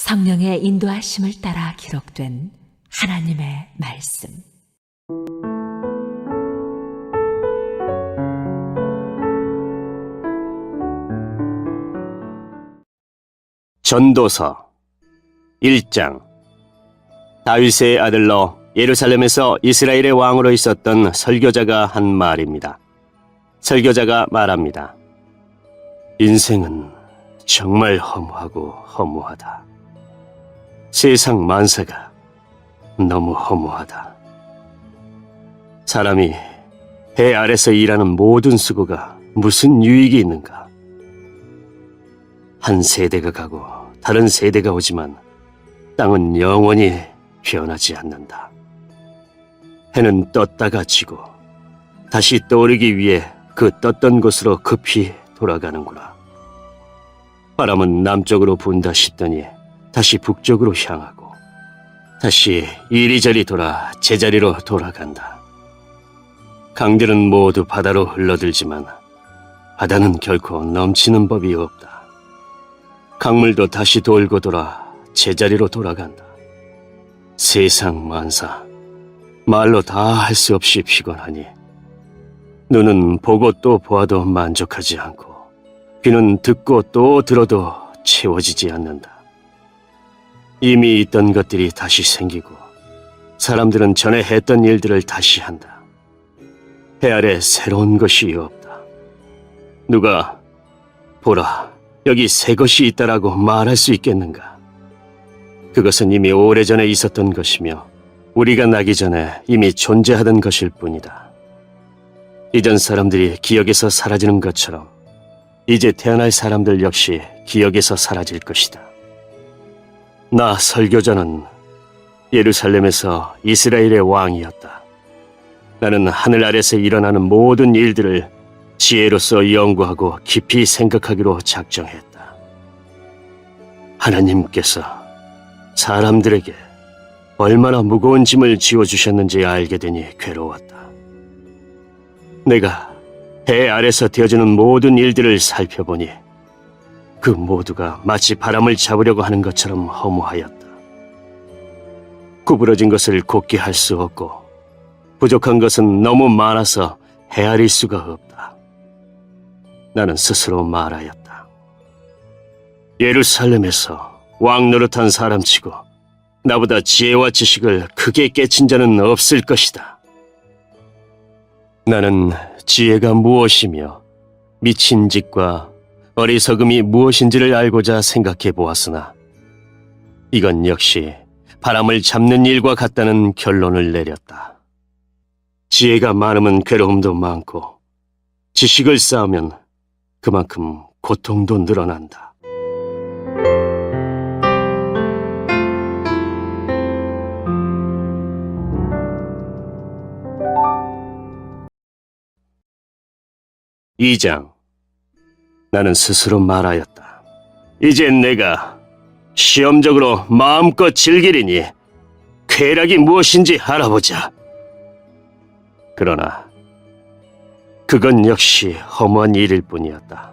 성령의 인도하심을 따라 기록된 하나님의 말씀. 전도서 1장. 다윗의 아들로 예루살렘에서 이스라엘의 왕으로 있었던 설교자가 한 말입니다. 설교자가 말합니다. 인생은 정말 허무하고 허무하다. 세상 만사가 너무 허무하다. 사람이 해 아래서 일하는 모든 수고가 무슨 유익이 있는가? 한 세대가 가고 다른 세대가 오지만 땅은 영원히 변하지 않는다. 해는 떴다가 지고 다시 떠오르기 위해 그 떴던 곳으로 급히 돌아가는구나. 바람은 남쪽으로 분다 싶더니 다시 북쪽으로 향하고 다시 이리저리 돌아 제자리로 돌아간다. 강들은 모두 바다로 흘러들지만 바다는 결코 넘치는 법이 없다. 강물도 다시 돌고 돌아 제자리로 돌아간다. 세상 만사, 말로 다 할 수 없이 피곤하니 눈은 보고 또 보아도 만족하지 않고 귀는 듣고 또 들어도 채워지지 않는다. 이미 있던 것들이 다시 생기고 사람들은 전에 했던 일들을 다시 한다. 해 아래 새로운 것이 없다. 누가 보라, 여기 새 것이 있다라고 말할 수 있겠는가? 그것은 이미 오래전에 있었던 것이며 우리가 나기 전에 이미 존재하던 것일 뿐이다. 이전 사람들이 기억에서 사라지는 것처럼 이제 태어날 사람들 역시 기억에서 사라질 것이다. 나 설교자는 예루살렘에서 이스라엘의 왕이었다. 나는 하늘 아래서 일어나는 모든 일들을 지혜로서 연구하고 깊이 생각하기로 작정했다. 하나님께서 사람들에게 얼마나 무거운 짐을 지워주셨는지 알게 되니 괴로웠다. 내가 해 아래서 되어지는 모든 일들을 살펴보니 그 모두가 마치 바람을 잡으려고 하는 것처럼 허무하였다. 구부러진 것을 곧게 할 수 없고 부족한 것은 너무 많아서 헤아릴 수가 없다. 나는 스스로 말하였다. 예루살렘에서 왕 노릇한 사람치고 나보다 지혜와 지식을 크게 깨친 자는 없을 것이다. 나는 지혜가 무엇이며 미친 짓과 어리석음이 무엇인지를 알고자 생각해 보았으나 이건 역시 바람을 잡는 일과 같다는 결론을 내렸다. 지혜가 많으면 괴로움도 많고 지식을 쌓으면 그만큼 고통도 늘어난다. 이장. 나는 스스로 말하였다. 이제 내가 시험적으로 마음껏 즐기리니 쾌락이 무엇인지 알아보자. 그러나 그건 역시 허무한 일일 뿐이었다.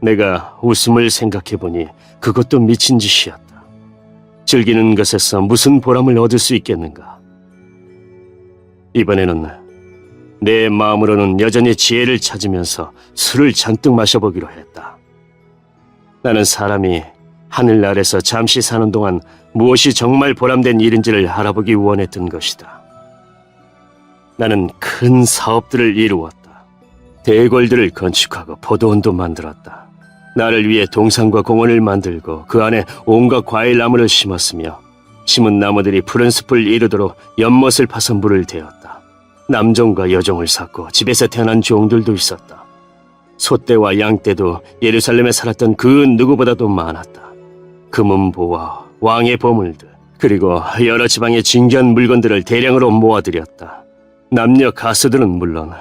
내가 웃음을 생각해보니 그것도 미친 짓이었다. 즐기는 것에서 무슨 보람을 얻을 수 있겠는가? 이번에는 내 마음으로는 여전히 지혜를 찾으면서 술을 잔뜩 마셔보기로 했다. 나는 사람이 하늘 아래서 잠시 사는 동안 무엇이 정말 보람된 일인지를 알아보기 원했던 것이다. 나는 큰 사업들을 이루었다. 대궐들을 건축하고 포도원도 만들었다. 나를 위해 동산과 공원을 만들고 그 안에 온갖 과일나무를 심었으며 심은 나무들이 푸른 숲을 이루도록 연못을 파서 물을 대었다. 남종과 여종을 쌓고 집에서 태어난 종들도 있었다. 소떼와 양떼도 예루살렘에 살았던 그 누구보다도 많았다. 금은보와 왕의 보물들, 그리고 여러 지방의 진귀한 물건들을 대량으로 모아들였다. 남녀 가수들은 물론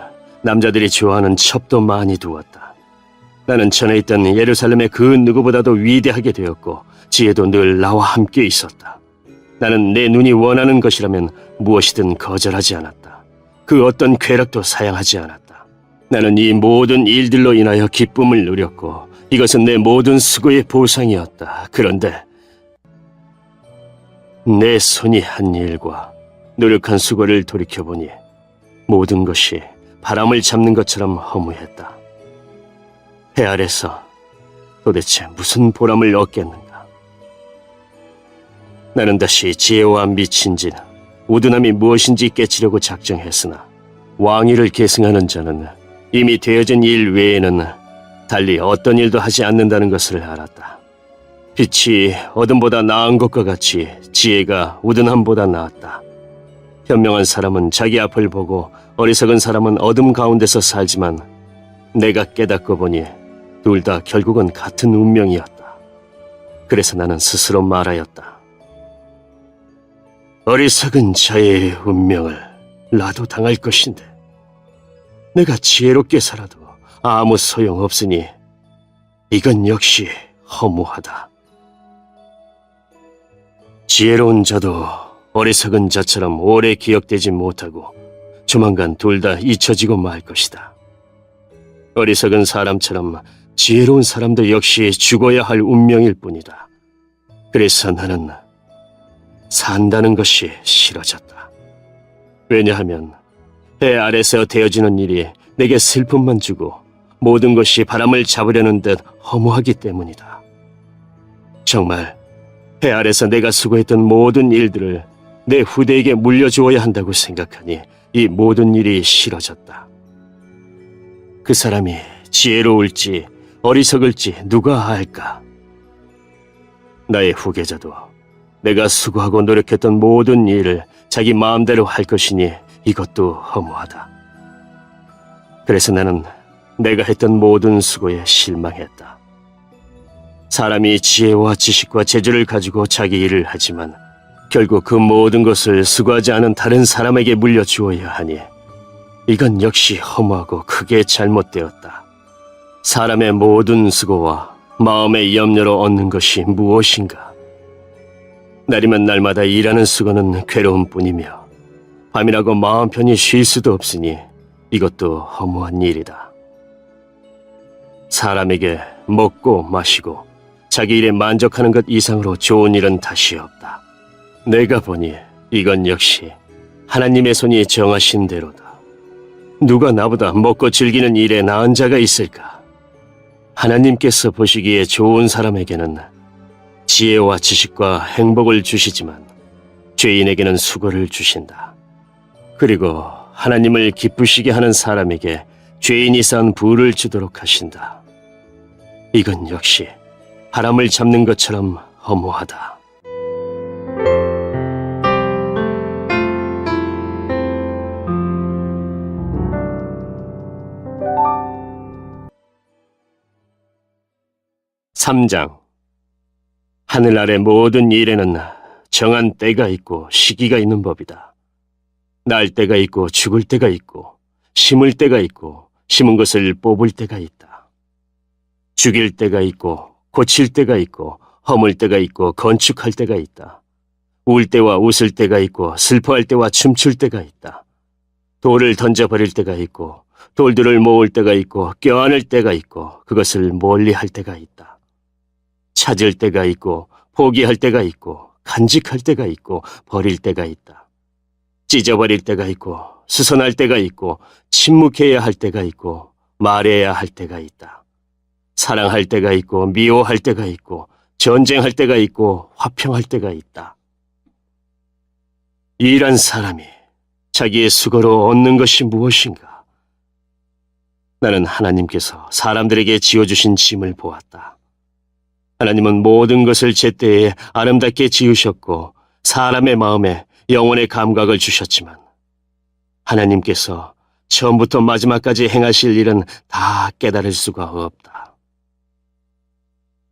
남자들이 좋아하는 첩도 많이 두었다. 나는 전에 있던 예루살렘의 그 누구보다도 위대하게 되었고 지혜도 늘 나와 함께 있었다. 나는 내 눈이 원하는 것이라면 무엇이든 거절하지 않았다. 그 어떤 쾌락도 사양하지 않았다. 나는 이 모든 일들로 인하여 기쁨을 누렸고 이것은 내 모든 수고의 보상이었다. 그런데 내 손이 한 일과 노력한 수고를 돌이켜보니 모든 것이 바람을 잡는 것처럼 허무했다. 해 아래서 도대체 무슨 보람을 얻겠는가? 나는 다시 지혜와 미친짓, 우둔함이 무엇인지 깨치려고 작정했으나 왕위를 계승하는 자는 이미 되어진 일 외에는 달리 어떤 일도 하지 않는다는 것을 알았다. 빛이 어둠보다 나은 것과 같이 지혜가 우둔함보다 나았다. 현명한 사람은 자기 앞을 보고 어리석은 사람은 어둠 가운데서 살지만 내가 깨닫고 보니 둘 다 결국은 같은 운명이었다. 그래서 나는 스스로 말하였다. 어리석은 자의 운명을 나도 당할 것인데 내가 지혜롭게 살아도 아무 소용없으니 이건 역시 허무하다. 지혜로운 자도 어리석은 자처럼 오래 기억되지 못하고 조만간 둘 다 잊혀지고 말 것이다. 어리석은 사람처럼 지혜로운 사람도 역시 죽어야 할 운명일 뿐이다. 그래서 나는 산다는 것이 싫어졌다. 왜냐하면 해 아래서 되어지는 일이 내게 슬픔만 주고 모든 것이 바람을 잡으려는 듯 허무하기 때문이다. 정말 해 아래서 내가 수고했던 모든 일들을 내 후대에게 물려주어야 한다고 생각하니 이 모든 일이 싫어졌다. 그 사람이 지혜로울지 어리석을지 누가 알까? 나의 후계자도 내가 수고하고 노력했던 모든 일을 자기 마음대로 할 것이니 이것도 허무하다. 그래서 나는 내가 했던 모든 수고에 실망했다. 사람이 지혜와 지식과 재주를 가지고 자기 일을 하지만 결국 그 모든 것을 수고하지 않은 다른 사람에게 물려주어야 하니 이건 역시 허무하고 크게 잘못되었다. 사람의 모든 수고와 마음의 염려로 얻는 것이 무엇인가? 날이면 날마다 일하는 수고는 괴로움 뿐이며 밤이라고 마음 편히 쉴 수도 없으니 이것도 허무한 일이다. 사람에게 먹고 마시고 자기 일에 만족하는 것 이상으로 좋은 일은 다시 없다. 내가 보니 이건 역시 하나님의 손이 정하신 대로다. 누가 나보다 먹고 즐기는 일에 나은 자가 있을까? 하나님께서 보시기에 좋은 사람에게는 지혜와 지식과 행복을 주시지만 죄인에게는 수고를 주신다. 그리고 하나님을 기쁘시게 하는 사람에게 죄인이 쌓은 부를 주도록 하신다. 이건 역시 바람을 잡는 것처럼 허무하다. (3장) 하늘 아래 모든 일에는 정한 때가 있고 시기가 있는 법이다. 날 때가 있고 죽을 때가 있고 심을 때가 있고 심은 것을 뽑을 때가 있다. 죽일 때가 있고 고칠 때가 있고 허물 때가 있고 건축할 때가 있다. 울 때와 웃을 때가 있고 슬퍼할 때와 춤출 때가 있다. 돌을 던져버릴 때가 있고 돌들을 모을 때가 있고 껴안을 때가 있고 그것을 멀리할 때가 있다. 찾을 때가 있고 포기할 때가 있고 간직할 때가 있고 버릴 때가 있다. 찢어버릴 때가 있고 수선할 때가 있고 침묵해야 할 때가 있고 말해야 할 때가 있다. 사랑할 때가 있고 미워할 때가 있고 전쟁할 때가 있고 화평할 때가 있다. 일한 사람이 자기의 수고로 얻는 것이 무엇인가? 나는 하나님께서 사람들에게 지어주신 짐을 보았다. 하나님은 모든 것을 제때에 아름답게 지으셨고 사람의 마음에 영혼의 감각을 주셨지만 하나님께서 처음부터 마지막까지 행하실 일은 다 깨달을 수가 없다.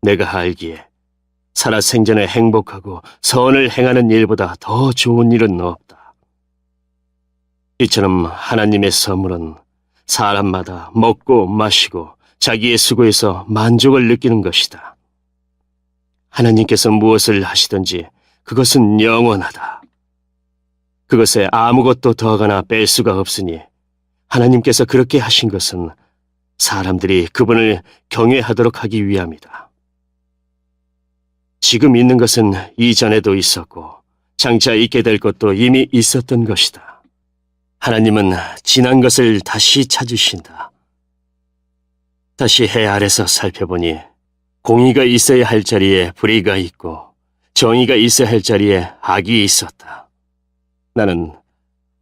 내가 알기에 살아생전에 행복하고 선을 행하는 일보다 더 좋은 일은 없다. 이처럼 하나님의 선물은 사람마다 먹고 마시고 자기의 수고에서 만족을 느끼는 것이다. 하나님께서 무엇을 하시든지 그것은 영원하다. 그것에 아무것도 더하거나 뺄 수가 없으니 하나님께서 그렇게 하신 것은 사람들이 그분을 경외하도록 하기 위함이다. 지금 있는 것은 이전에도 있었고 장차 있게 될 것도 이미 있었던 것이다. 하나님은 지난 것을 다시 찾으신다. 다시 해 아래서 살펴보니 공의가 있어야 할 자리에 불의가 있고 정의가 있어야 할 자리에 악이 있었다. 나는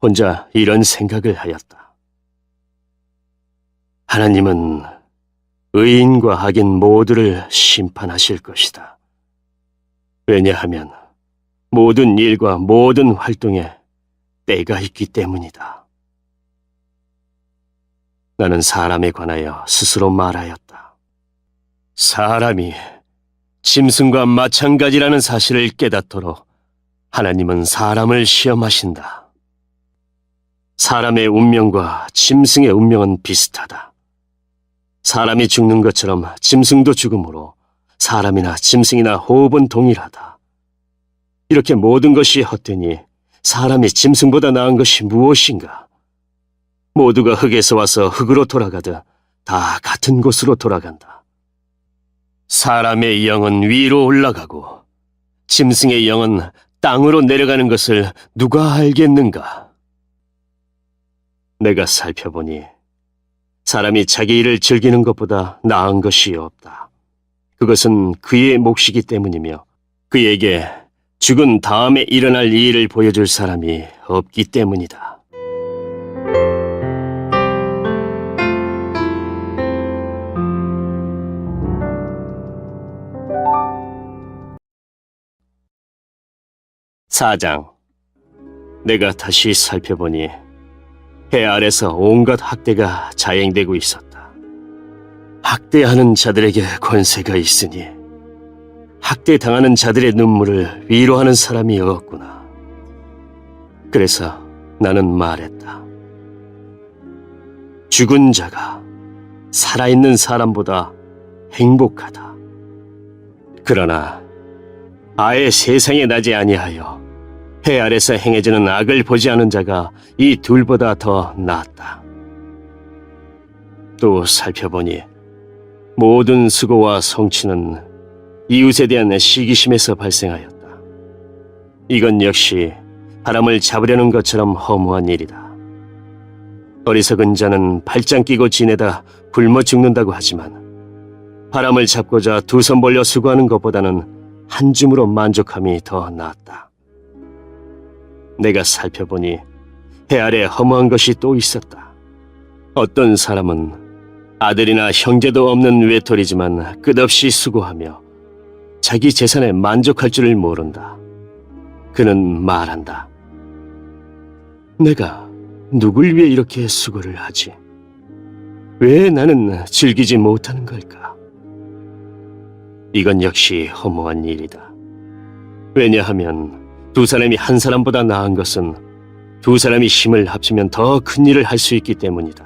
혼자 이런 생각을 하였다. 하나님은 의인과 악인 모두를 심판하실 것이다. 왜냐하면 모든 일과 모든 활동에 때가 있기 때문이다. 나는 사람에 관하여 스스로 말하였다. 사람이 짐승과 마찬가지라는 사실을 깨닫도록 하나님은 사람을 시험하신다. 사람의 운명과 짐승의 운명은 비슷하다. 사람이 죽는 것처럼 짐승도 죽으므로 사람이나 짐승이나 호흡은 동일하다. 이렇게 모든 것이 헛되니 사람이 짐승보다 나은 것이 무엇인가? 모두가 흙에서 와서 흙으로 돌아가듯 다 같은 곳으로 돌아간다. 사람의 영은 위로 올라가고 짐승의 영은 땅으로 내려가는 것을 누가 알겠는가? 내가 살펴보니 사람이 자기 일을 즐기는 것보다 나은 것이 없다. 그것은 그의 몫이기 때문이며 그에게 죽은 다음에 일어날 일을 보여줄 사람이 없기 때문이다. 사장. 내가 다시 살펴보니 해 아래서 온갖 학대가 자행되고 있었다. 학대하는 자들에게 권세가 있으니 학대당하는 자들의 눈물을 위로하는 사람이 없구나. 그래서 나는 말했다. 죽은 자가 살아있는 사람보다 행복하다. 그러나 아예 세상에 나지 아니하여 해 아래서 행해지는 악을 보지 않은 자가 이 둘보다 더 낫다. 또 살펴보니 모든 수고와 성취는 이웃에 대한 시기심에서 발생하였다. 이건 역시 바람을 잡으려는 것처럼 허무한 일이다. 어리석은 자는 팔짱 끼고 지내다 굶어 죽는다고 하지만 바람을 잡고자 두 손 벌려 수고하는 것보다는 한 줌으로 만족함이 더 낫다. 내가 살펴보니 해 아래 허무한 것이 또 있었다. 어떤 사람은 아들이나 형제도 없는 외톨이지만 끝없이 수고하며 자기 재산에 만족할 줄을 모른다. 그는 말한다. 내가 누굴 위해 이렇게 수고를 하지? 왜 나는 즐기지 못하는 걸까? 이건 역시 허무한 일이다. 왜냐하면 두 사람이 한 사람보다 나은 것은 두 사람이 힘을 합치면 더 큰 일을 할 수 있기 때문이다.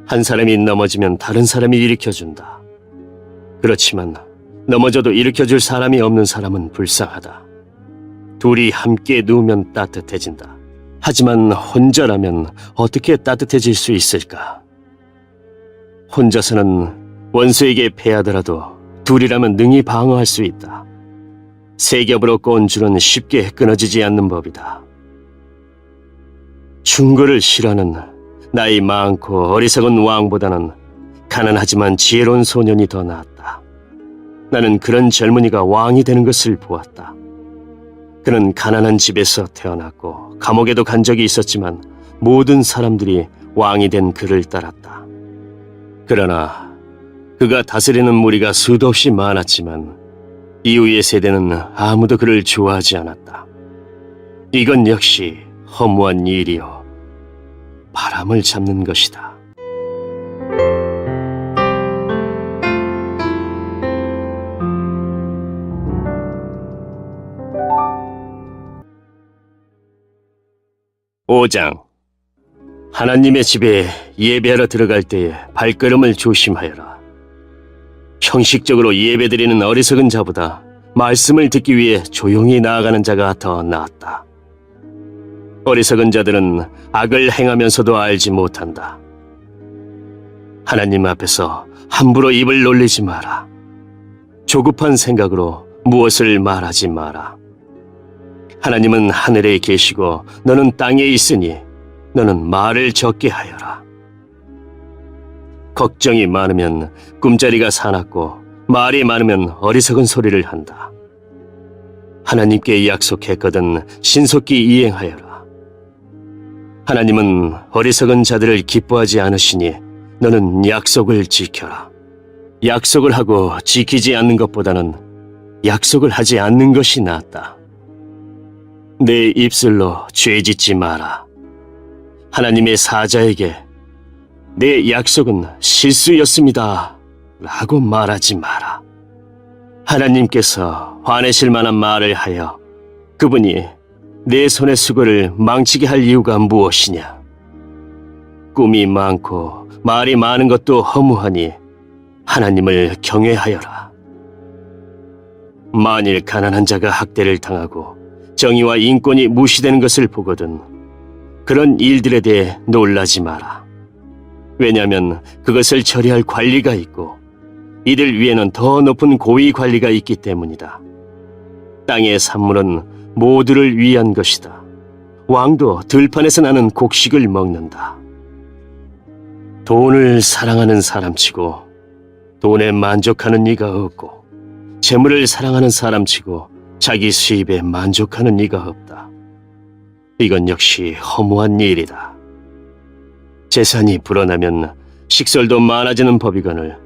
한 사람이 넘어지면 다른 사람이 일으켜준다. 그렇지만 넘어져도 일으켜줄 사람이 없는 사람은 불쌍하다. 둘이 함께 누우면 따뜻해진다. 하지만 혼자라면 어떻게 따뜻해질 수 있을까? 혼자서는 원수에게 패하더라도 둘이라면 능히 방어할 수 있다. 세 겹으로 꼬은 줄은 쉽게 끊어지지 않는 법이다. 충고를 싫어하는 나이 많고 어리석은 왕보다는 가난하지만 지혜로운 소년이 더 낫다. 나는 그런 젊은이가 왕이 되는 것을 보았다. 그는 가난한 집에서 태어났고 감옥에도 간 적이 있었지만 모든 사람들이 왕이 된 그를 따랐다. 그러나 그가 다스리는 무리가 수도 없이 많았지만 이후의 세대는 아무도 그를 좋아하지 않았다. 이건 역시 허무한 일이요, 바람을 잡는 것이다. (5장) 하나님의 집에 예배하러 들어갈 때에 발걸음을 조심하여라. 형식적으로 예배드리는 어리석은 자보다 말씀을 듣기 위해 조용히 나아가는 자가 더 낫다. 어리석은 자들은 악을 행하면서도 알지 못한다. 하나님 앞에서 함부로 입을 놀리지 마라. 조급한 생각으로 무엇을 말하지 마라. 하나님은 하늘에 계시고 너는 땅에 있으니 너는 말을 적게 하여라. 걱정이 많으면 꿈자리가 사납고 말이 많으면 어리석은 소리를 한다. 하나님께 약속했거든 신속히 이행하여라. 하나님은 어리석은 자들을 기뻐하지 않으시니 너는 약속을 지켜라. 약속을 하고 지키지 않는 것보다는 약속을 하지 않는 것이 낫다. 내 입술로 죄짓지 마라. 하나님의 사자에게 내 약속은 실수였습니다 라고 말하지 마라. 하나님께서 화내실 만한 말을 하여 그분이 내 손의 수고를 망치게 할 이유가 무엇이냐? 꿈이 많고 말이 많은 것도 허무하니 하나님을 경외하여라. 만일 가난한 자가 학대를 당하고 정의와 인권이 무시되는 것을 보거든 그런 일들에 대해 놀라지 마라. 왜냐하면 그것을 처리할 관리가 있고 이들 위에는 더 높은 고위 관리가 있기 때문이다. 땅의 산물은 모두를 위한 것이다. 왕도 들판에서 나는 곡식을 먹는다. 돈을 사랑하는 사람치고 돈에 만족하는 이가 없고 재물을 사랑하는 사람치고 자기 수입에 만족하는 이가 없다. 이건 역시 허무한 일이다. 재산이 불어나면 식솔도 많아지는 법이거늘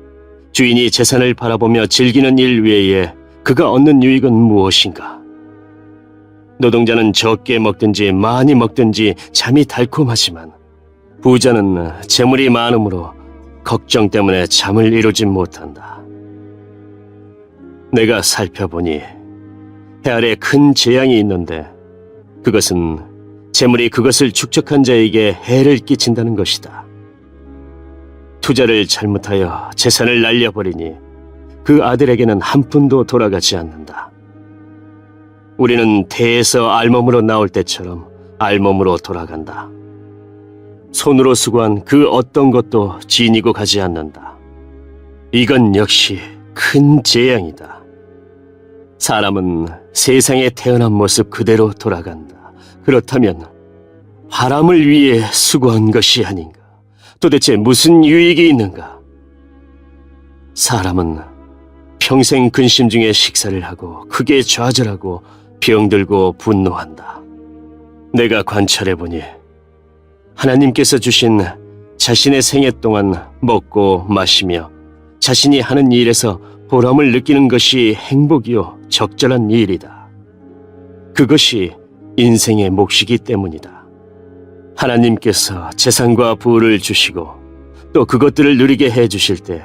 주인이 재산을 바라보며 즐기는 일 외에 그가 얻는 유익은 무엇인가? 노동자는 적게 먹든지 많이 먹든지 잠이 달콤하지만 부자는 재물이 많으므로 걱정 때문에 잠을 이루지 못한다. 내가 살펴보니 해 아래 큰 재앙이 있는데 그것은 재물이 그것을 축적한 자에게 해를 끼친다는 것이다. 투자를 잘못하여 재산을 날려버리니 그 아들에게는 한 푼도 돌아가지 않는다. 우리는 태에서 알몸으로 나올 때처럼 알몸으로 돌아간다. 손으로 수고한 그 어떤 것도 지니고 가지 않는다. 이건 역시 큰 재앙이다. 사람은 세상에 태어난 모습 그대로 돌아간다. 그렇다면 바람을 위해 수고한 것이 아닌가? 도대체 무슨 유익이 있는가? 사람은 평생 근심 중에 식사를 하고 크게 좌절하고 병들고 분노한다. 내가 관찰해보니 하나님께서 주신 자신의 생애 동안 먹고 마시며 자신이 하는 일에서 보람을 느끼는 것이 행복이요 적절한 일이다. 그것이 인생의 몫이기 때문이다. 하나님께서 재산과 부를 주시고 또 그것들을 누리게 해주실 때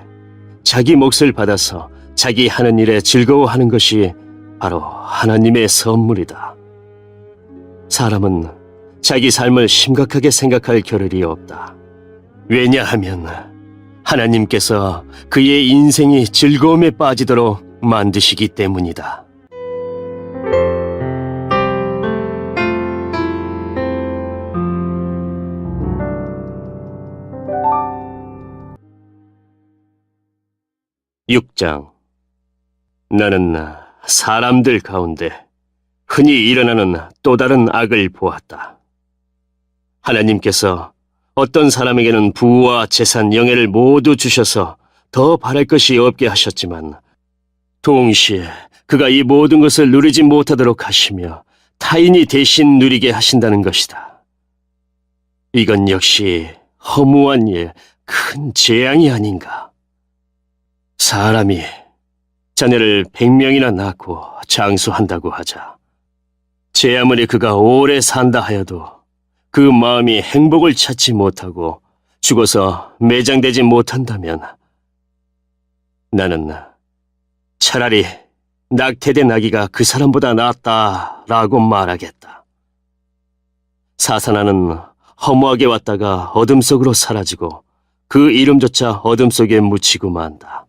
자기 몫을 받아서 자기 하는 일에 즐거워하는 것이 바로 하나님의 선물이다. 사람은 자기 삶을 심각하게 생각할 겨를이 없다. 왜냐하면 하나님께서 그의 인생이 즐거움에 빠지도록 만드시기 때문이다. (6장) 나는 사람들 가운데 흔히 일어나는 또 다른 악을 보았다. 하나님께서 어떤 사람에게는 부와 재산, 영예를 모두 주셔서 더 바랄 것이 없게 하셨지만 동시에 그가 이 모든 것을 누리지 못하도록 하시며 타인이 대신 누리게 하신다는 것이다. 이건 역시 허무한 일, 큰 재앙이 아닌가. 사람이 자녀를 100명이나 낳고 장수한다고 하자. 제 아무리 그가 오래 산다 하여도 그 마음이 행복을 찾지 못하고 죽어서 매장되지 못한다면 나는 차라리 낙태된 아기가 그 사람보다 낫다라고 말하겠다. 사사나는 허무하게 왔다가 어둠 속으로 사라지고 그 이름조차 어둠 속에 묻히고 만다.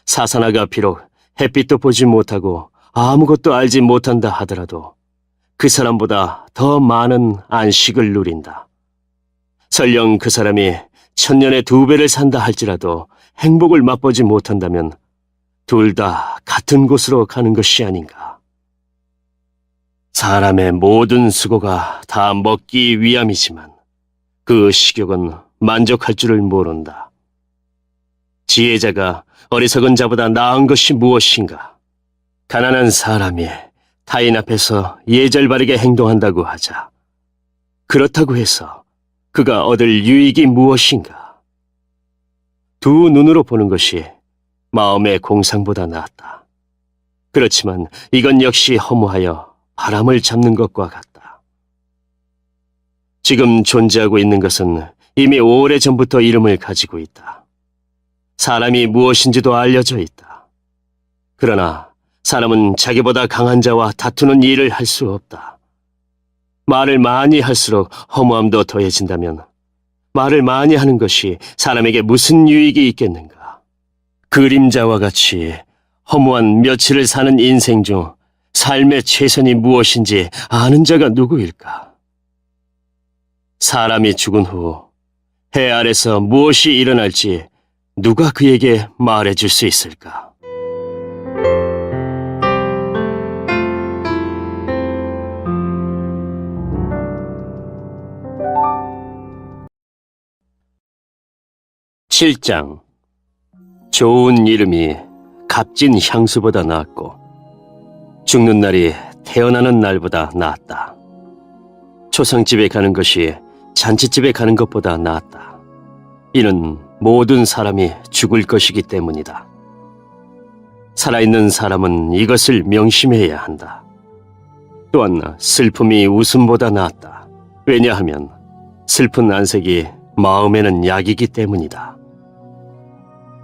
사사나가 비록 햇빛도 보지 못하고 아무것도 알지 못한다 하더라도 그 사람보다 더 많은 안식을 누린다. 설령 그 사람이 1000년에 2배를 산다 할지라도 행복을 맛보지 못한다면 둘 다 같은 곳으로 가는 것이 아닌가. 사람의 모든 수고가 다 먹기 위함이지만 그 식욕은 만족할 줄을 모른다. 지혜자가 어리석은 자보다 나은 것이 무엇인가? 가난한 사람이 타인 앞에서 예절 바르게 행동한다고 하자. 그렇다고 해서 그가 얻을 유익이 무엇인가? 두 눈으로 보는 것이 마음의 공상보다 낫다. 그렇지만 이건 역시 허무하여 바람을 잡는 것과 같다. 지금 존재하고 있는 것은 이미 오래전부터 이름을 가지고 있다. 사람이 무엇인지도 알려져 있다. 그러나 사람은 자기보다 강한 자와 다투는 일을 할 수 없다. 말을 많이 할수록 허무함도 더해진다면 말을 많이 하는 것이 사람에게 무슨 유익이 있겠는가? 그림자와 같이 허무한 며칠을 사는 인생 중 삶의 최선이 무엇인지 아는 자가 누구일까? 사람이 죽은 후 해 아래서 무엇이 일어날지 누가 그에게 말해줄 수 있을까? (7장) 좋은 이름이 값진 향수보다 낫고 죽는 날이 태어나는 날보다 낫다. 초상집에 가는 것이 잔치집에 가는 것보다 낫다. 이는 모든 사람이 죽을 것이기 때문이다. 살아있는 사람은 이것을 명심해야 한다. 또한 슬픔이 웃음보다 낫다. 왜냐하면 슬픈 안색이 마음에는 약이기 때문이다.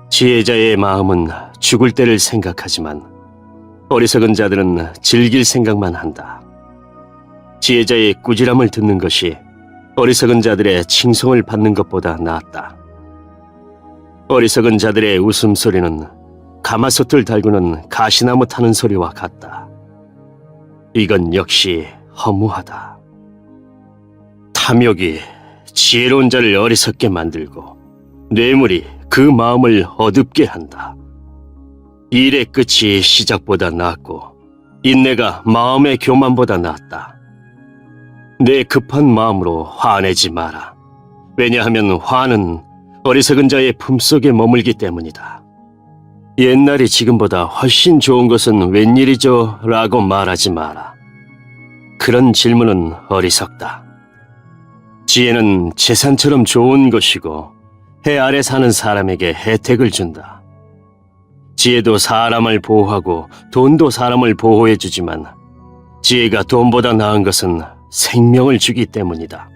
지혜자의 마음은 죽을 때를 생각하지만 어리석은 자들은 즐길 생각만 한다. 지혜자의 꾸지람을 듣는 것이 어리석은 자들의 칭송을 받는 것보다 낫다. 어리석은 자들의 웃음소리는 가마솥을 달구는 가시나무 타는 소리와 같다. 이건 역시 허무하다. 탐욕이 지혜로운 자를 어리석게 만들고 뇌물이 그 마음을 어둡게 한다. 일의 끝이 시작보다 낫고 인내가 마음의 교만보다 낫다. 내 급한 마음으로 화내지 마라. 왜냐하면 화는 어리석은 자의 품속에 머물기 때문이다. 옛날이 지금보다 훨씬 좋은 것은 웬일이죠? 라고 말하지 마라. 그런 질문은 어리석다. 지혜는 재산처럼 좋은 것이고 해 아래 사는 사람에게 혜택을 준다. 지혜도 사람을 보호하고 돈도 사람을 보호해주지만 지혜가 돈보다 나은 것은 생명을 주기 때문이다.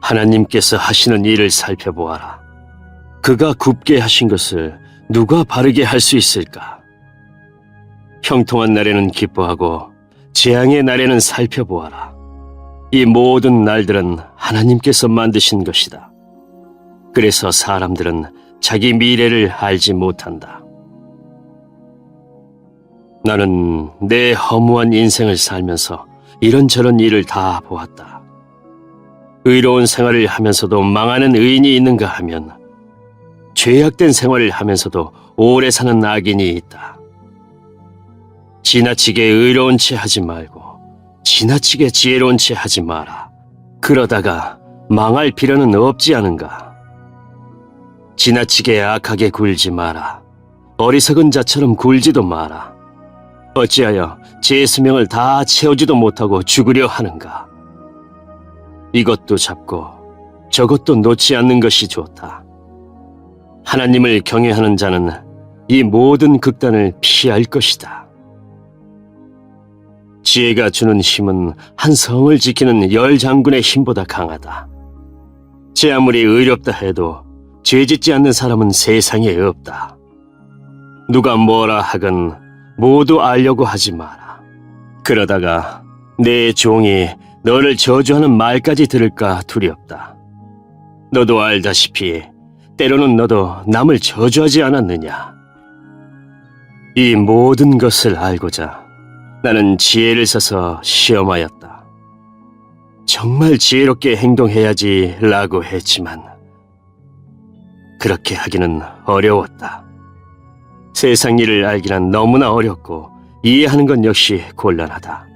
하나님께서 하시는 일을 살펴보아라. 그가 굽게 하신 것을 누가 바르게 할 수 있을까? 형통한 날에는 기뻐하고 재앙의 날에는 살펴보아라. 이 모든 날들은 하나님께서 만드신 것이다. 그래서 사람들은 자기 미래를 알지 못한다. 나는 내 허무한 인생을 살면서 이런저런 일을 다 보았다. 의로운 생활을 하면서도 망하는 의인이 있는가 하면 죄악된 생활을 하면서도 오래 사는 악인이 있다. 지나치게 의로운 채 하지 말고 지나치게 지혜로운 채 하지 마라. 그러다가 망할 필요는 없지 않은가. 지나치게 악하게 굴지 마라. 어리석은 자처럼 굴지도 마라. 어찌하여 제 수명을 다 채우지도 못하고 죽으려 하는가. 이것도 잡고 저것도 놓지 않는 것이 좋다. 하나님을 경외하는 자는 이 모든 극단을 피할 것이다. 지혜가 주는 힘은 한 성을 지키는 10장군의 힘보다 강하다. 제 아무리 의롭다 해도 죄짓지 않는 사람은 세상에 없다. 누가 뭐라 하건 모두 알려고 하지 마라. 그러다가 내 종이 너를 저주하는 말까지 들을까 두렵다. 너도 알다시피 때로는 너도 남을 저주하지 않았느냐. 이 모든 것을 알고자 나는 지혜를 써서 시험하였다. 정말 지혜롭게 행동해야지 라고 했지만 그렇게 하기는 어려웠다. 세상 일을 알기란 너무나 어렵고 이해하는 건 역시 곤란하다.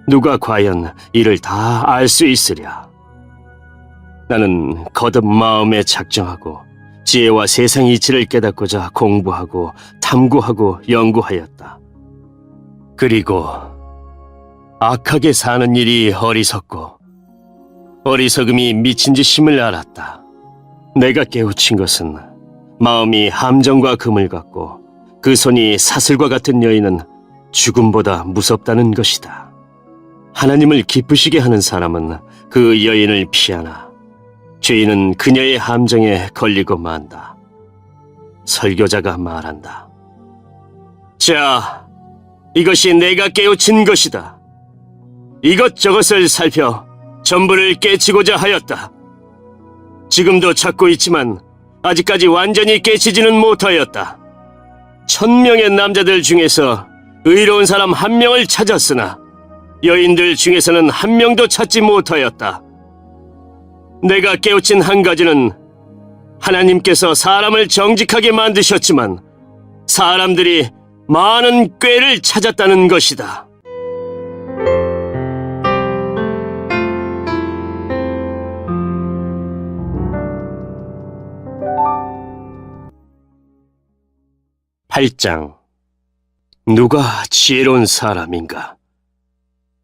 누가 과연 이를 다 알 수 있으랴? 나는 거듭 마음에 작정하고 지혜와 세상 이치를 깨닫고자 공부하고 탐구하고 연구하였다. 그리고 악하게 사는 일이 어리석고 어리석음이 미친 짓임을 알았다. 내가 깨우친 것은 마음이 함정과 금을 갖고 그 손이 사슬과 같은 여인은 죽음보다 무섭다는 것이다. 하나님을 기쁘시게 하는 사람은 그 여인을 피하나 죄인은 그녀의 함정에 걸리고 만다. 설교자가 말한다. 자, 이것이 내가 깨우친 것이다. 이것저것을 살펴 전부를 깨치고자 하였다. 지금도 찾고 있지만 아직까지 완전히 깨치지는 못하였다. 1000명의 남자들 중에서 의로운 사람 1명을 찾았으나 여인들 중에서는 1명도 찾지 못하였다. 내가 깨우친 한 가지는 하나님께서 사람을 정직하게 만드셨지만 사람들이 많은 꾀를 찾았다는 것이다. (8장) 누가 지혜로운 사람인가?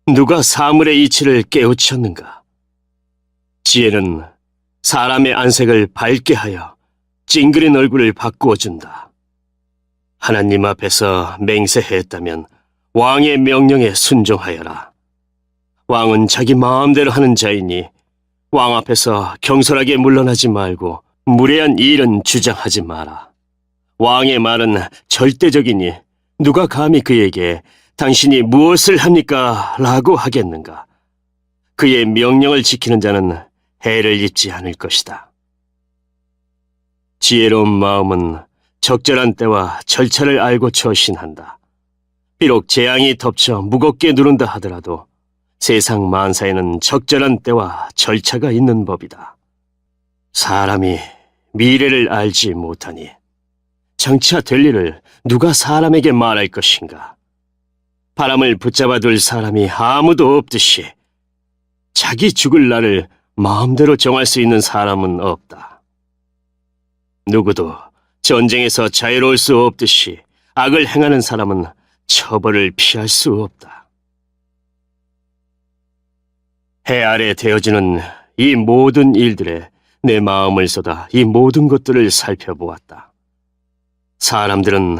누가 사물의 이치를 깨우쳤는가? 지혜는 사람의 안색을 밝게 하여 찡그린 얼굴을 바꾸어준다. 하나님 앞에서 맹세했다면 왕의 명령에 순종하여라. 왕은 자기 마음대로 하는 자이니 왕 앞에서 경솔하게 물러나지 말고 무례한 일은 주장하지 마라. 왕의 말은 절대적이니 누가 감히 그에게 당신이 무엇을 합니까? 라고 하겠는가? 그의 명령을 지키는 자는 해를 입지 않을 것이다. 지혜로운 마음은 적절한 때와 절차를 알고 처신한다. 비록 재앙이 덮쳐 무겁게 누른다 하더라도 세상 만사에는 적절한 때와 절차가 있는 법이다. 사람이 미래를 알지 못하니 장차 될 일을 누가 사람에게 말할 것인가? 바람을 붙잡아 둘 사람이 아무도 없듯이 자기 죽을 날을 마음대로 정할 수 있는 사람은 없다. 누구도 전쟁에서 자유로울 수 없듯이 악을 행하는 사람은 처벌을 피할 수 없다. 해 아래 되어지는 이 모든 일들에 내 마음을 쏟아 이 모든 것들을 살펴보았다. 사람들은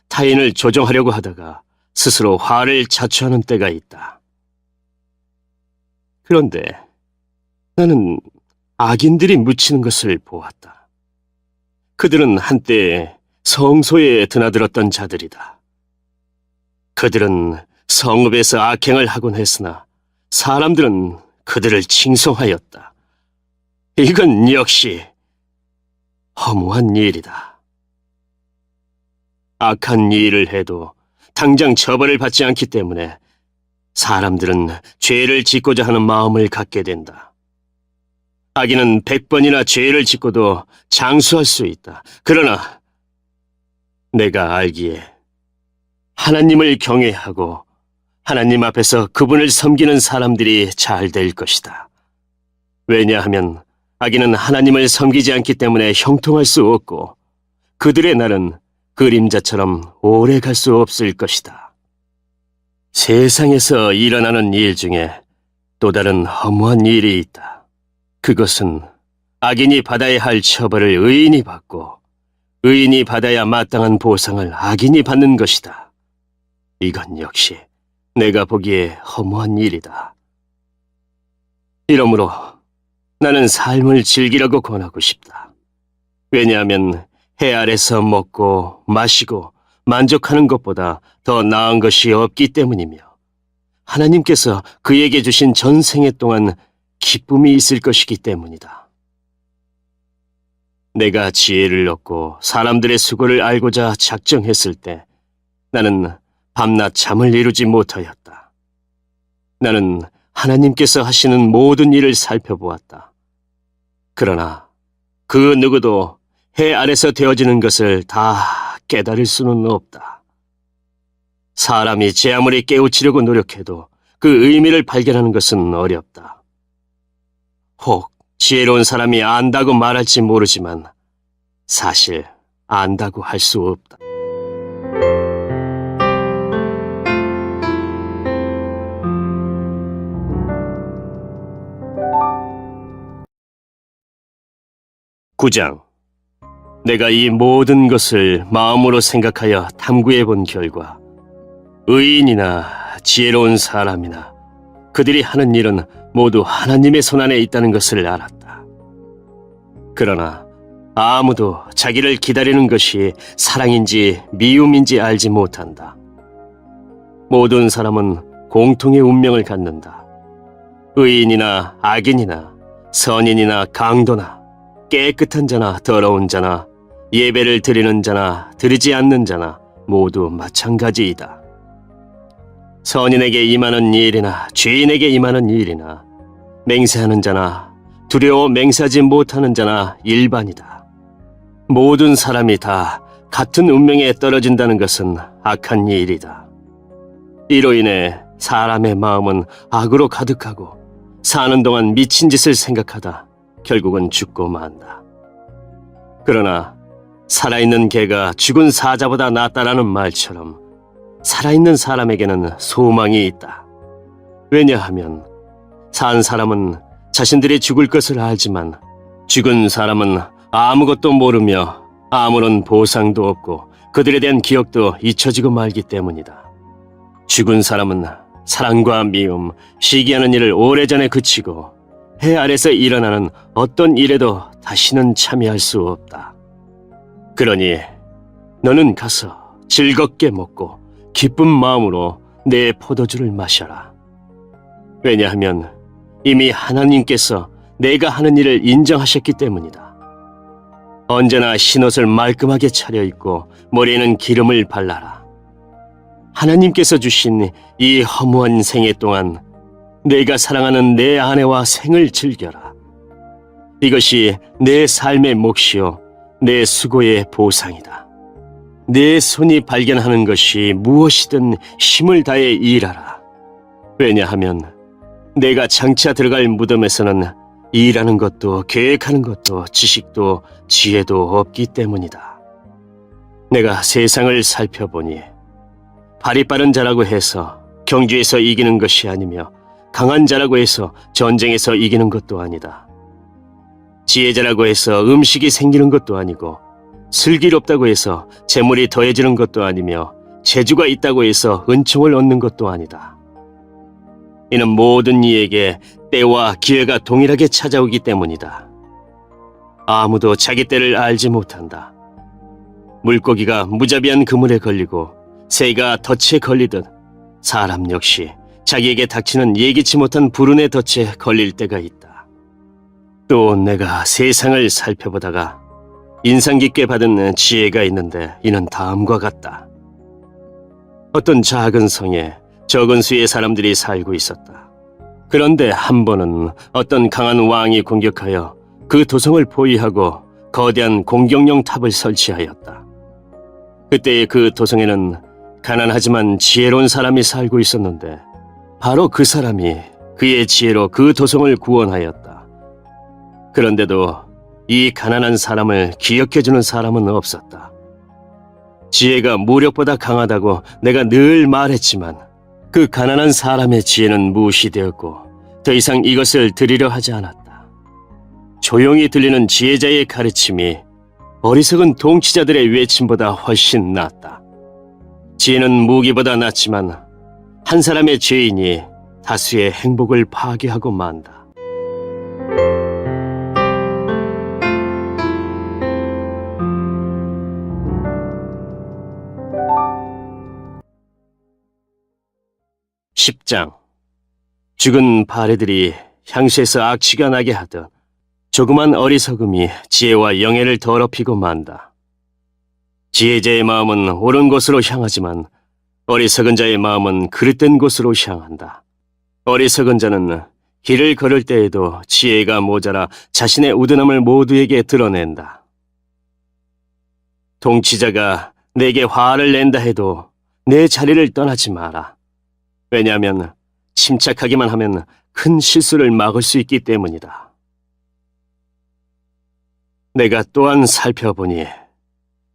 타인을 조종하려고 하다가 스스로 화를 자초하는 때가 있다. 그런데 나는 악인들이 묻히는 것을 보았다. 그들은 한때 성소에 드나들었던 자들이다. 그들은 성읍에서 악행을 하곤 했으나 사람들은 그들을 칭송하였다. 이건 역시 허무한 일이다. 악한 일을 해도 당장 처벌을 받지 않기 때문에 사람들은 죄를 짓고자 하는 마음을 갖게 된다. 악인은 100번이나 죄를 짓고도 장수할 수 있다. 그러나 내가 알기에 하나님을 경외하고 하나님 앞에서 그분을 섬기는 사람들이 잘 될 것이다. 왜냐하면 악인은 하나님을 섬기지 않기 때문에 형통할 수 없고 그들의 날은 그림자처럼 오래 갈 수 없을 것이다. 세상에서 일어나는 일 중에 또 다른 허무한 일이 있다. 그것은 악인이 받아야 할 처벌을 의인이 받고 의인이 받아야 마땅한 보상을 악인이 받는 것이다. 이건 역시 내가 보기에 허무한 일이다. 이러므로 나는 삶을 즐기라고 권하고 싶다. 왜냐하면 해 아래서 먹고 마시고 만족하는 것보다 더 나은 것이 없기 때문이며 하나님께서 그에게 주신 전생애 동안 기쁨이 있을 것이기 때문이다. 내가 지혜를 얻고 사람들의 수고를 알고자 작정했을 때 나는 밤낮 잠을 이루지 못하였다. 나는 하나님께서 하시는 모든 일을 살펴보았다. 그러나 그 누구도 해 아래서 되어지는 것을 다 깨달을 수는 없다. 사람이 제 아무리 깨우치려고 노력해도 그 의미를 발견하는 것은 어렵다. 혹 지혜로운 사람이 안다고 말할지 모르지만 사실 안다고 할 수 없다. (9장) 내가 이 모든 것을 마음으로 생각하여 탐구해 본 결과 의인이나 지혜로운 사람이나 그들이 하는 일은 모두 하나님의 손안에 있다는 것을 알았다. 그러나 아무도 자기를 기다리는 것이 사랑인지 미움인지 알지 못한다. 모든 사람은 공통의 운명을 갖는다. 의인이나 악인이나 선인이나 강도나 깨끗한 자나 더러운 자나 예배를 드리는 자나 드리지 않는 자나 모두 마찬가지이다. 선인에게 임하는 일이나 죄인에게 임하는 일이나 맹세하는 자나 두려워 맹세하지 못하는 자나 일반이다. 모든 사람이 다 같은 운명에 떨어진다는 것은 악한 일이다. 이로 인해 사람의 마음은 악으로 가득하고 사는 동안 미친 짓을 생각하다 결국은 죽고 만다. 그러나 살아있는 개가 죽은 사자보다 낫다라는 말처럼 살아있는 사람에게는 소망이 있다. 왜냐하면 산 사람은 자신들이 죽을 것을 알지만 죽은 사람은 아무것도 모르며 아무런 보상도 없고 그들에 대한 기억도 잊혀지고 말기 때문이다. 죽은 사람은 사랑과 미움, 시기하는 일을 오래전에 그치고 해 아래서 일어나는 어떤 일에도 다시는 참여할 수 없다. 그러니 너는 가서 즐겁게 먹고 기쁜 마음으로 내 포도주를 마셔라. 왜냐하면 이미 하나님께서 내가 하는 일을 인정하셨기 때문이다. 언제나 흰옷을 말끔하게 차려입고 머리에는 기름을 발라라. 하나님께서 주신 이 허무한 생애 동안 내가 사랑하는 내 아내와 생을 즐겨라. 이것이 내 삶의 몫이요 내 수고의 보상이다. 내 손이 발견하는 것이 무엇이든 힘을 다해 일하라. 왜냐하면 내가 장차 들어갈 무덤에서는 일하는 것도 계획하는 것도 지식도 지혜도 없기 때문이다. 내가 세상을 살펴보니 발이 빠른 자라고 해서 경주에서 이기는 것이 아니며 강한 자라고 해서 전쟁에서 이기는 것도 아니다. 지혜자라고 해서 음식이 생기는 것도 아니고 슬기롭다고 해서 재물이 더해지는 것도 아니며 재주가 있다고 해서 은총을 얻는 것도 아니다. 이는 모든 이에게 때와 기회가 동일하게 찾아오기 때문이다. 아무도 자기 때를 알지 못한다. 물고기가 무자비한 그물에 걸리고 새가 덫에 걸리듯 사람 역시 자기에게 닥치는 예기치 못한 불운의 덫에 걸릴 때가 있다. 또 내가 세상을 살펴보다가 인상 깊게 받은 지혜가 있는데 이는 다음과 같다. 어떤 작은 성에 적은 수의 사람들이 살고 있었다. 그런데 한 번은 어떤 강한 왕이 공격하여 그 도성을 포위하고 거대한 공격용 탑을 설치하였다. 그때 그 도성에는 가난하지만 지혜로운 사람이 살고 있었는데 바로 그 사람이 그의 지혜로 그 도성을 구원하였다. 그런데도 이 가난한 사람을 기억해주는 사람은 없었다. 지혜가 무력보다 강하다고 내가 늘 말했지만 그 가난한 사람의 지혜는 무시되었고 더 이상 이것을 드리려 하지 않았다. 조용히 들리는 지혜자의 가르침이 어리석은 통치자들의 외침보다 훨씬 낫다. 지혜는 무기보다 낫지만 한 사람의 죄인이 다수의 행복을 파괴하고 만다. (10장) 죽은 바레들이 향수에서 악취가 나게 하듯 조그만 어리석음이 지혜와 영예를 더럽히고 만다. 지혜자의 마음은 옳은 곳으로 향하지만 어리석은 자의 마음은 그릇된 곳으로 향한다. 어리석은 자는 길을 걸을 때에도 지혜가 모자라 자신의 우둔함을 모두에게 드러낸다. 통치자가 내게 화를 낸다 해도 내 자리를 떠나지 마라. 왜냐하면 침착하기만 하면 큰 실수를 막을 수 있기 때문이다. 내가 또한 살펴보니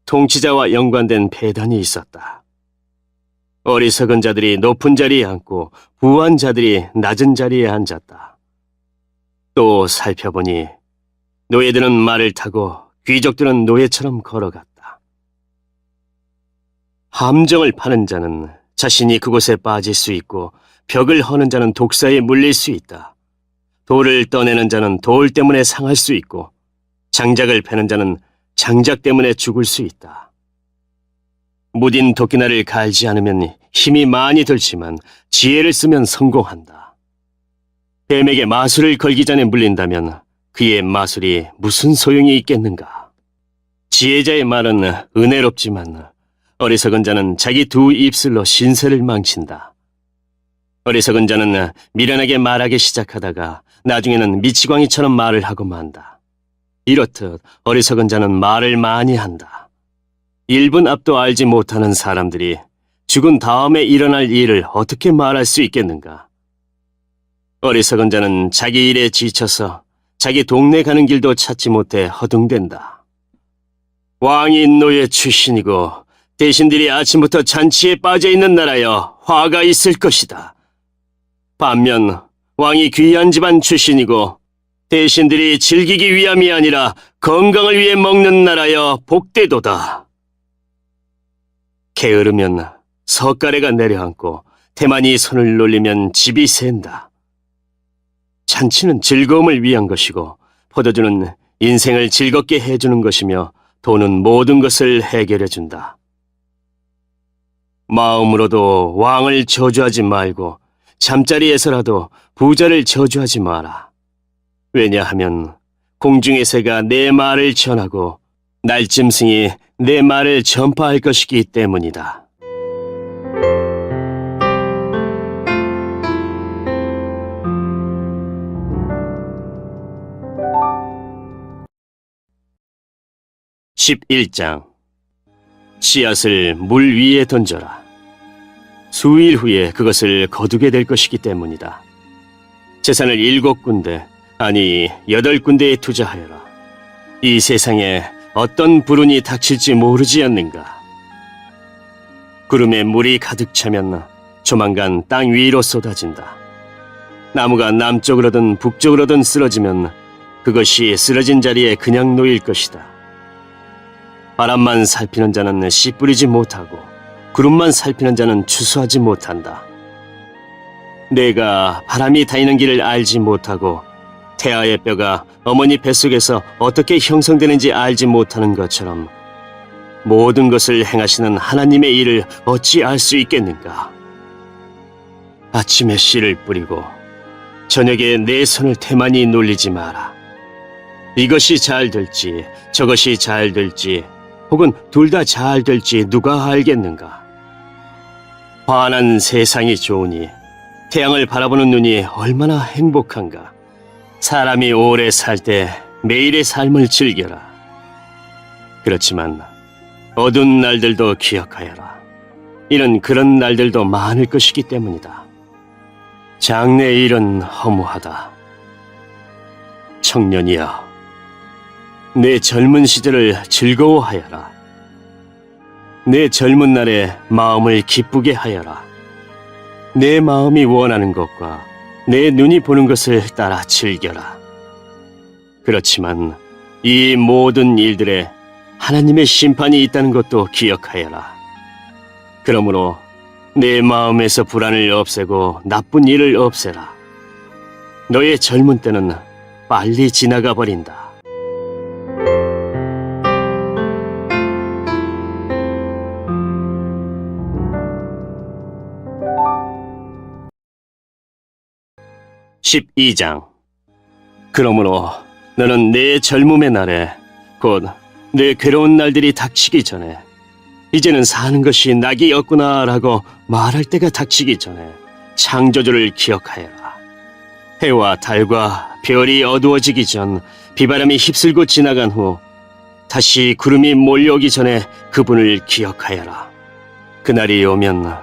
통치자와 연관된 배단이 있었다. 어리석은 자들이 높은 자리에 앉고 부한 자들이 낮은 자리에 앉았다. 또 살펴보니 노예들은 말을 타고 귀족들은 노예처럼 걸어갔다. 함정을 파는 자는 자신이 그곳에 빠질 수 있고 벽을 허는 자는 독사에 물릴 수 있다. 돌을 떠내는 자는 돌 때문에 상할 수 있고 장작을 패는 자는 장작 때문에 죽을 수 있다. 무딘 도끼날을 갈지 않으면 힘이 많이 들지만 지혜를 쓰면 성공한다. 뱀에게 마술을 걸기 전에 물린다면 그의 마술이 무슨 소용이 있겠는가? 지혜자의 말은 은혜롭지만 어리석은 자는 자기 두 입술로 신세를 망친다. 어리석은 자는 미련하게 말하기 시작하다가 나중에는 미치광이처럼 말을 하고 만다. 이렇듯 어리석은 자는 말을 많이 한다. 1분 앞도 알지 못하는 사람들이 죽은 다음에 일어날 일을 어떻게 말할 수 있겠는가? 어리석은 자는 자기 일에 지쳐서 자기 동네 가는 길도 찾지 못해 허둥댄다. 왕이 노예 출신이고 대신들이 아침부터 잔치에 빠져있는 나라여 화가 있을 것이다. 반면 왕이 귀한 집안 출신이고 대신들이 즐기기 위함이 아니라 건강을 위해 먹는 나라여 복되도다. 게으르면 석가래가 내려앉고 태만이 손을 놀리면 집이 샌다. 잔치는 즐거움을 위한 것이고 포도주는 인생을 즐겁게 해주는 것이며 돈은 모든 것을 해결해준다. 마음으로도 왕을 저주하지 말고 잠자리에서라도 부자를 저주하지 마라. 왜냐하면 공중의 새가 내 말을 전하고 날짐승이 내 말을 전파할 것이기 때문이다. (11장) 씨앗을 물 위에 던져라. 수일 후에 그것을 거두게 될 것이기 때문이다. 재산을 7군데, 아니 8군데에 투자하여라. 이 세상에 어떤 불운이 닥칠지 모르지 않는가. 구름에 물이 가득 차면 조만간 땅 위로 쏟아진다. 나무가 남쪽으로든 북쪽으로든 쓰러지면 그것이 쓰러진 자리에 그냥 놓일 것이다. 바람만 살피는 자는 씨 뿌리지 못하고 구름만 살피는 자는 추수하지 못한다. 내가 바람이 다니는 길을 알지 못하고 태아의 뼈가 어머니 뱃속에서 어떻게 형성되는지 알지 못하는 것처럼 모든 것을 행하시는 하나님의 일을 어찌 알 수 있겠는가? 아침에 씨를 뿌리고 저녁에 내 손을 태만히 놀리지 마라. 이것이 잘 될지 저것이 잘 될지 혹은 둘 다 잘 될지 누가 알겠는가? 환한 세상이 좋으니 태양을 바라보는 눈이 얼마나 행복한가. 사람이 오래 살 때 매일의 삶을 즐겨라. 그렇지만 어두운 날들도 기억하여라. 이는 그런 날들도 많을 것이기 때문이다. 장래의 일은 허무하다. 청년이여, 내 젊은 시절을 즐거워하여라. 내 젊은 날에 마음을 기쁘게 하여라. 내 마음이 원하는 것과 내 눈이 보는 것을 따라 즐겨라. 그렇지만 이 모든 일들에 하나님의 심판이 있다는 것도 기억하여라. 그러므로 내 마음에서 불안을 없애고 나쁜 일을 없애라. 너의 젊은 때는 빨리 지나가 버린다. (12장) 그러므로 너는 내 젊음의 날에 곧 내 괴로운 날들이 닥치기 전에 이제는 사는 것이 낙이 없구나 라고 말할 때가 닥치기 전에 창조주를 기억하여라. 해와 달과 별이 어두워지기 전 비바람이 휩쓸고 지나간 후 다시 구름이 몰려오기 전에 그분을 기억하여라. 그날이 오면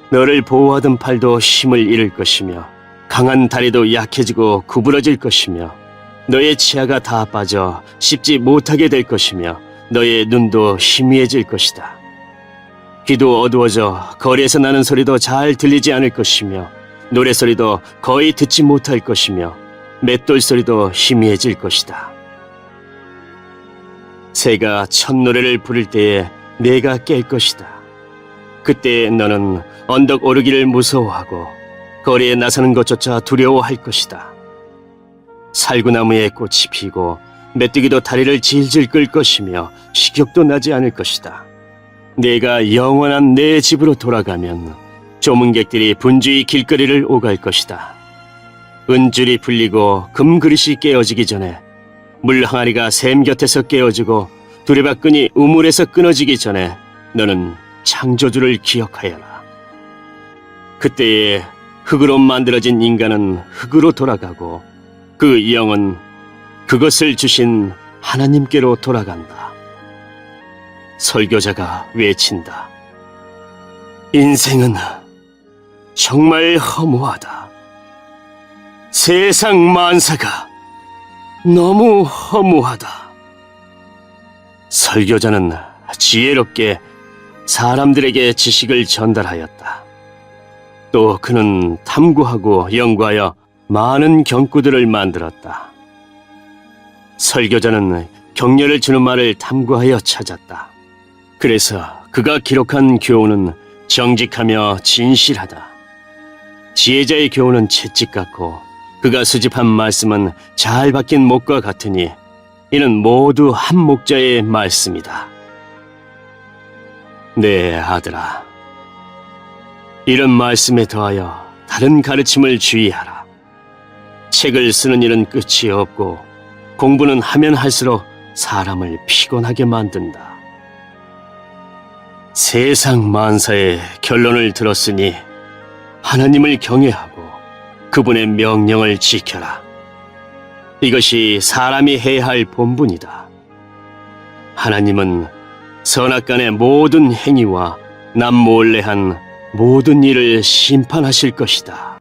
너를 보호하던 팔도 힘을 잃을 것이며 강한 다리도 약해지고 구부러질 것이며 너의 치아가 다 빠져 씹지 못하게 될 것이며 너의 눈도 희미해질 것이다. 귀도 어두워져 거리에서 나는 소리도 잘 들리지 않을 것이며 노래소리도 거의 듣지 못할 것이며 맷돌 소리도 희미해질 것이다. 새가 첫 노래를 부를 때에 내가 깰 것이다. 그때 너는 언덕 오르기를 무서워하고 거리에 나서는 것조차 두려워할 것이다. 살구나무에 꽃이 피고 메뚜기도 다리를 질질 끌 것이며 식욕도 나지 않을 것이다. 내가 영원한 내 집으로 돌아가면 조문객들이 분주히 길거리를 오갈 것이다. 은줄이 풀리고 금그릇이 깨어지기 전에, 물 항아리가 샘 곁에서 깨어지고 두레박끈이 우물에서 끊어지기 전에 너는 창조주를 기억하여라. 그때에 흙으로 만들어진 인간은 흙으로 돌아가고 그 영은 그것을 주신 하나님께로 돌아간다. 설교자가 외친다. 인생은 정말 허무하다. 세상 만사가 너무 허무하다. 설교자는 지혜롭게 사람들에게 지식을 전달하였다. 또 그는 탐구하고 연구하여 많은 경구들을 만들었다. 설교자는 격려를 주는 말을 탐구하여 찾았다. 그래서 그가 기록한 교훈은 정직하며 진실하다. 지혜자의 교훈은 채찍 같고 그가 수집한 말씀은 잘 박힌 목과 같으니 이는 모두 한 목자의 말씀이다. 내 아들아, 이런 말씀에 더하여 다른 가르침을 주의하라. 책을 쓰는 일은 끝이 없고 공부는 하면 할수록 사람을 피곤하게 만든다. 세상 만사의 결론을 들었으니 하나님을 경외하고 그분의 명령을 지켜라. 이것이 사람이 해야 할 본분이다. 하나님은 선악간의 모든 행위와 남몰래 한 모든 일을 심판하실 것이다.